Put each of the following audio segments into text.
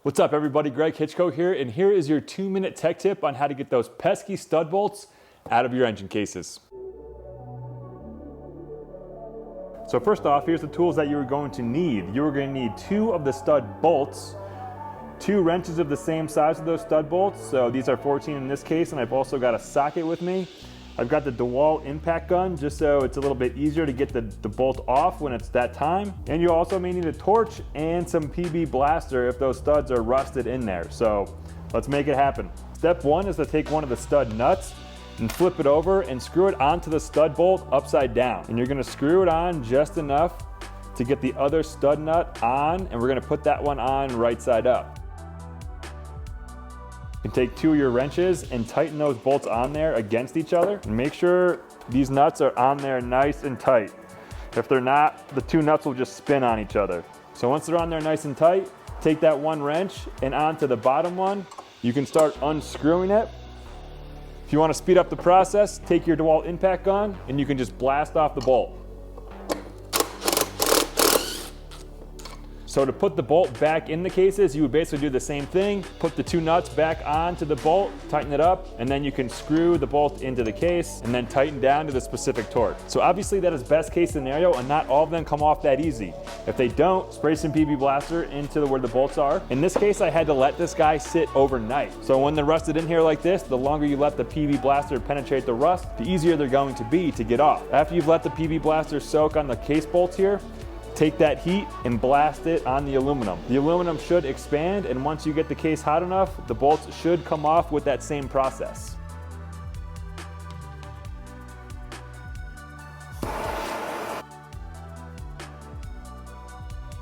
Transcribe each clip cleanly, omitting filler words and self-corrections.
What's up everybody, Greg Hitchcock here, and here is your 2-minute tech tip on how to get those pesky stud bolts out of your engine cases. So first off, here's the tools that you're going to need. You're going to need 2 of the stud bolts, 2 wrenches of the same size of those stud bolts, so these are 14 in this case, and I've also got a socket with me. I've got the DeWalt impact gun just so it's a little bit easier to get the bolt off when it's that time. And you also may need a torch and some PB blaster if those studs are rusted in there. So let's make it happen. Step 1 is to take one of the stud nuts and flip it over and screw it onto the stud bolt upside down. And you're gonna screw it on just enough to get the other stud nut on, and we're gonna put that one on right side up. You can take 2 of your wrenches and tighten those bolts on there against each other. And make sure these nuts are on there nice and tight. If they're not, the 2 nuts will just spin on each other. So once they're on there nice and tight, take that one wrench and onto the bottom one. You can start unscrewing it. If you want to speed up the process, take your DeWalt impact gun and you can just blast off the bolt. So to put the bolt back in the cases, you would basically do the same thing. Put the 2 nuts back onto the bolt, tighten it up, and then you can screw the bolt into the case and then tighten down to the specific torque. So obviously that is best case scenario, and not all of them come off that easy. If they don't, spray some PB blaster into where the bolts are. In this case, I had to let this guy sit overnight. So when they're rusted in here like this, the longer you let the PB blaster penetrate the rust, the easier they're going to be to get off. After you've let the PB blaster soak on the case bolts here, take that heat and blast it on the aluminum. The aluminum should expand, and once you get the case hot enough, the bolts should come off with that same process.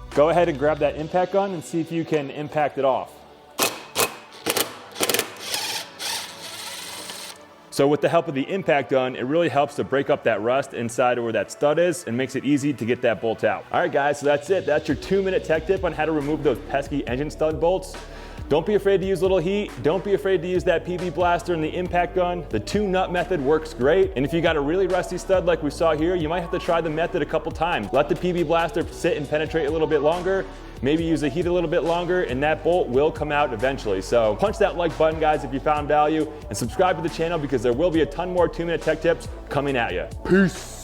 Go ahead and grab that impact gun and see if you can impact it off. So with the help of the impact gun, it really helps to break up that rust inside of where that stud is and makes it easy to get that bolt out. All right guys, so that's it. That's your 2-minute tech tip on how to remove those pesky engine stud bolts. Don't be afraid to use a little heat. Don't be afraid to use that PB blaster and the impact gun. The 2-nut method works great. And if you got a really rusty stud like we saw here, you might have to try the method a couple times. Let the PB blaster sit and penetrate a little bit longer. Maybe use the heat a little bit longer, and that bolt will come out eventually. So punch that like button, guys, if you found value, and subscribe to the channel because there will be a ton more 2-minute tech tips coming at you. Peace.